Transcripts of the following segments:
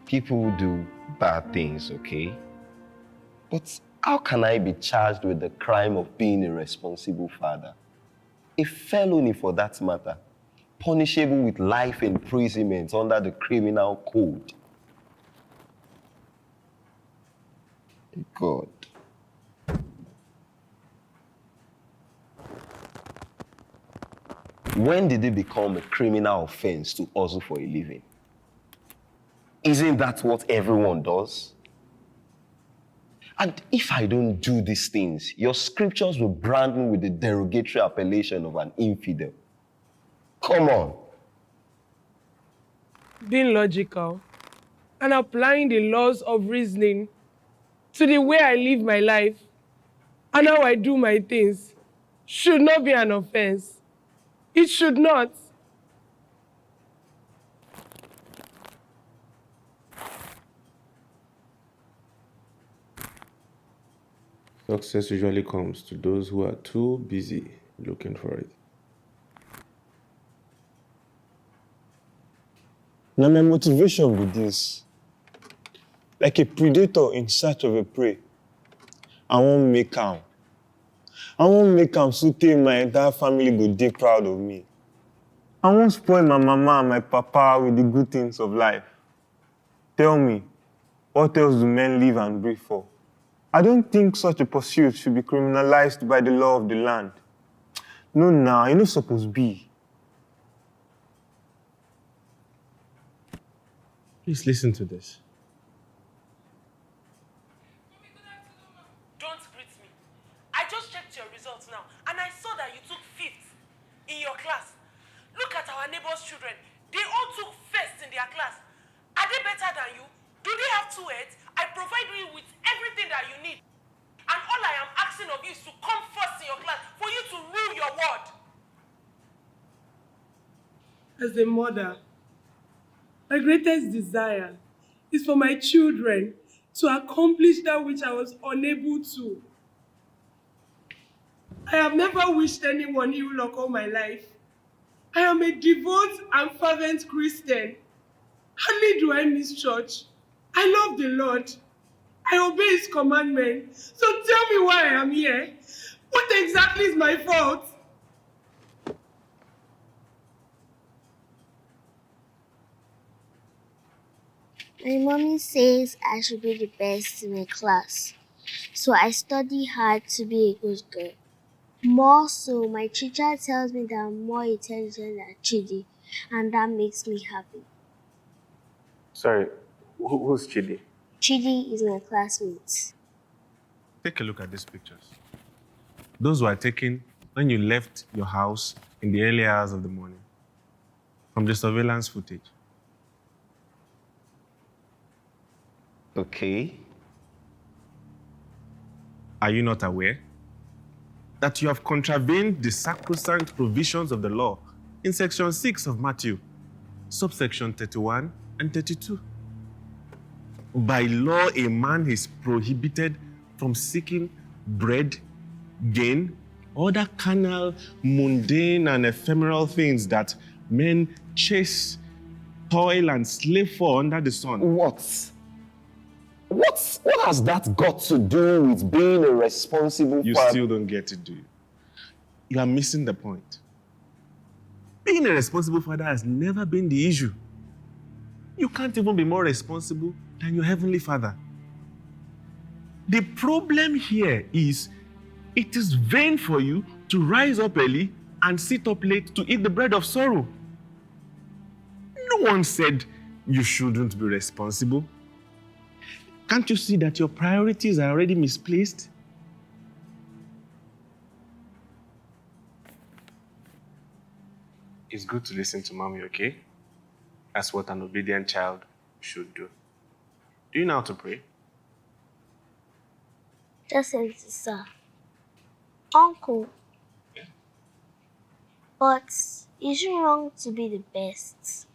People do bad things, okay? But how can I be charged with the crime of being a responsible father? A felony for that matter, punishable with life imprisonment under the criminal code. God. When did it become a criminal offense to hustle for a living? Isn't that what everyone does? And if I don't do these things, your scriptures will brand me with the derogatory appellation of an infidel. Come on. Being logical and applying the laws of reasoning to the way I live my life and how I do my things should not be an offense. It should not. Success usually comes to those who are too busy looking for it. Now my motivation with this, like a predator in search of a prey, I won't make am. I won't make am so tey my entire family go dey proud of me. I won't spoil my mama and my papa with the good things of life. Tell me, what else do men live and breathe for? I don't think such a pursuit should be criminalized by the law of the land. No, nah, it's not supposed to be. Please listen to this. Don't greet me. I just checked your results now and I saw that you took 5th in your class. Look at our neighbors' children. They all took 1st in their class. Are they better than you? Do they have 2 heads? I provide you with everything that you need. And all I am asking of you is to come first in your class for you to rule your word. As a mother, my greatest desire is for my children to accomplish that which I was unable to. I have never wished anyone ill luck all my life. I am a devout and fervent Christian. Hardly do I miss church. I love the Lord. I obey His commandments. So tell me why I am here. What exactly is my fault? My mommy says I should be the best in my class. So I study hard to be a good girl. More so, my teacher tells me that I'm more intelligent than Chidi, and that makes me happy. Sorry, who's Chidi? Chidi is my classmate. Take a look at these pictures. Those were taken when you left your house in the early hours of the morning from the surveillance footage. Okay. Are you not aware that you have contravened the sacrosanct provisions of the law in section 6 of Matthew, subsection 31 and 32? By law, a man is prohibited from seeking bread, gain, other carnal, mundane, and ephemeral things that men chase toil and slave for under the sun. What has that got to do with being a responsible You father? still don't get it, do you? You are missing the point. Being a responsible father has never been the issue. You can't even be more responsible than your heavenly Father. The problem here is it is vain for you to rise up early and sit up late to eat the bread of sorrow. No one said you shouldn't be responsible. Can't you see that your priorities are already misplaced? It's good to listen to mommy, okay? That's what an obedient child should do. Do you know how to pray? Just as sir. Uncle. But is it wrong to be the best?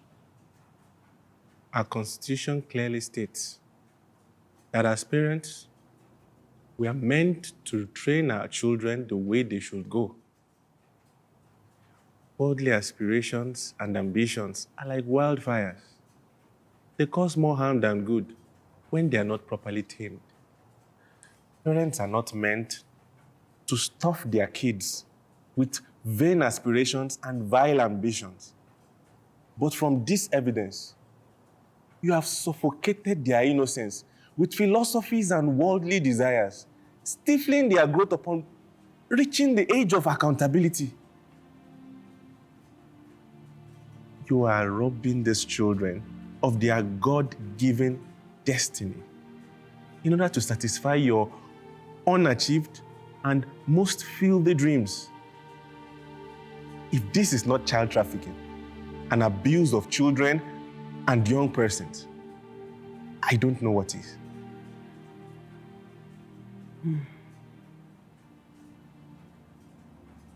Our Constitution clearly states that as parents, we are meant to train our children the way they should go. Worldly aspirations and ambitions are like wildfires. They cause more harm than good when they are not properly tamed. Parents are not meant to stuff their kids with vain aspirations and vile ambitions. But from this evidence, you have suffocated their innocence with philosophies and worldly desires, stifling their growth upon reaching the age of accountability. You are robbing these children of their God-given destiny in order to satisfy your unachieved and most filthy dreams. If this is not child trafficking, an abuse of children and young persons, I don't know what is.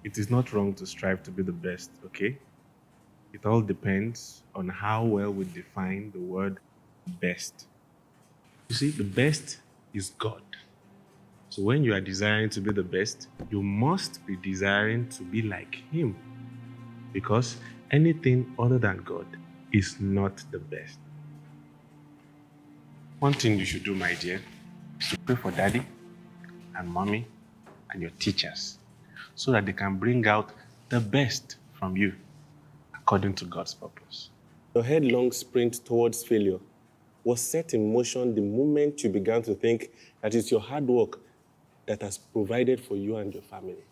It is not wrong to strive to be the best, okay? It all depends on how well we define the word best. You see, the best is God. So when you are desiring to be the best, you must be desiring to be like Him. Because anything other than God is not the best. One thing you should do, my dear, is to pray for daddy and mommy and your teachers so that they can bring out the best from you according to God's purpose. Your headlong sprint towards failure was set in motion the moment you began to think that it's your hard work that has provided for you and your family.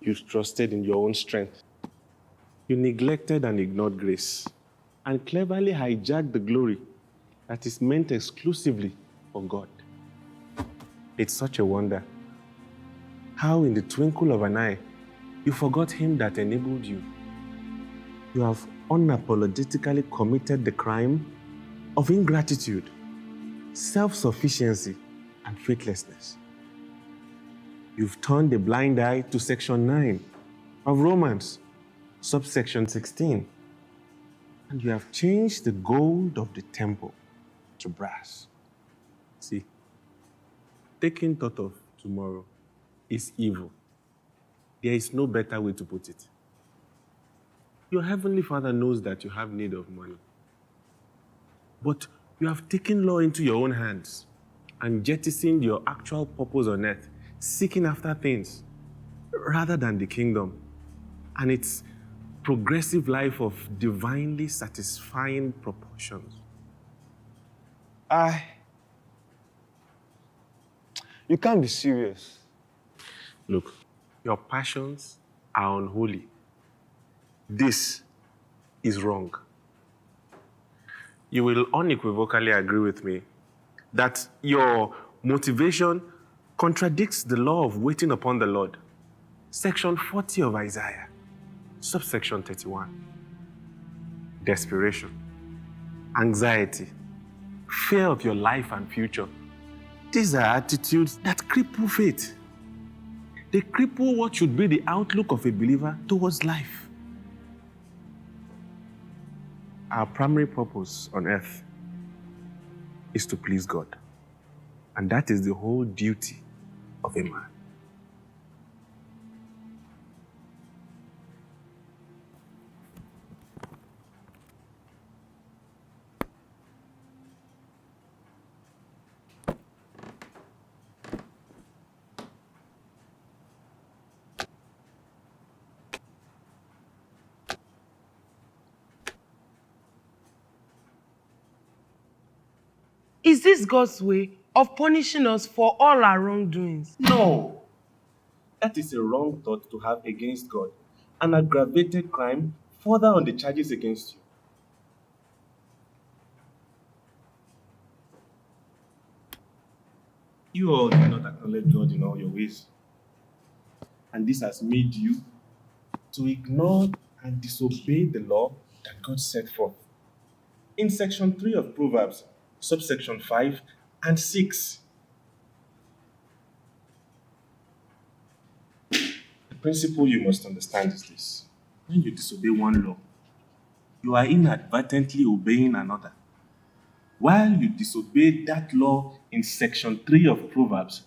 You trusted in your own strength. You neglected and ignored grace and cleverly hijacked the glory that is meant exclusively for God. It's such a wonder how in the twinkle of an eye, you forgot Him that enabled you. You have unapologetically committed the crime of ingratitude, self-sufficiency, and faithlessness. You've turned a blind eye to section 9 of Romans, subsection 16, and you have changed the gold of the temple to brass. See, taking thought of tomorrow is evil. There is no better way to put it. Your heavenly Father knows that you have need of money, but you have taken law into your own hands and jettisoned your actual purpose on earth, seeking after things rather than the kingdom and its progressive life of divinely satisfying proportions. You can't be serious. Look, your passions are unholy. This is wrong. You will unequivocally agree with me that your motivation contradicts the law of waiting upon the Lord. Section 40 of Isaiah, subsection 31. Desperation, anxiety, fear of your life and future. These are attitudes that cripple faith. They cripple what should be the outlook of a believer towards life. Our primary purpose on earth is to please God. And that is the whole duty of a man. this God's way of punishing us for all our wrongdoings? No. That is a wrong thought to have against God. An aggravated crime further on the charges against you. You all do not acknowledge God in all your ways. And this has made you to ignore and disobey the law that God set forth. In section 3 of Proverbs, subsection 5 and 6. The principle you must understand is this. When you disobey one law, you are inadvertently obeying another. While you disobeyed that law in section 3 of Proverbs,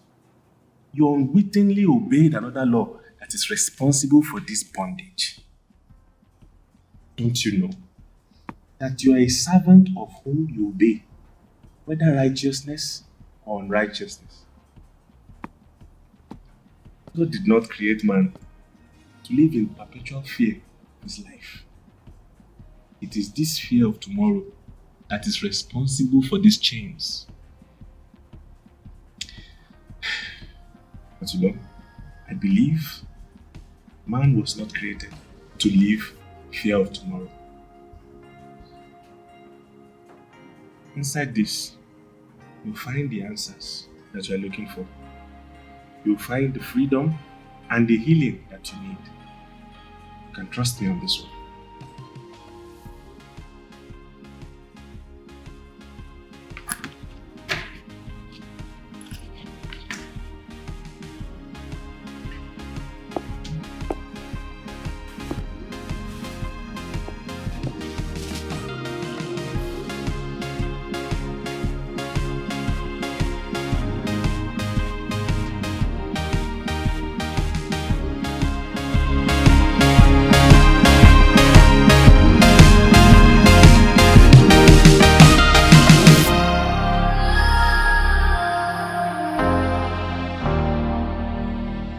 you unwittingly obeyed another law that is responsible for this bondage. Don't you know that you are a servant of whom you obey, whether righteousness or unrighteousness? God did not create man to live in perpetual fear of his life. It is this fear of tomorrow that is responsible for these chains. But you know, I believe man was not created to live fear of tomorrow. Inside this, you'll find the answers that you are looking for. You'll find the freedom and the healing that you need. You can trust me on this one.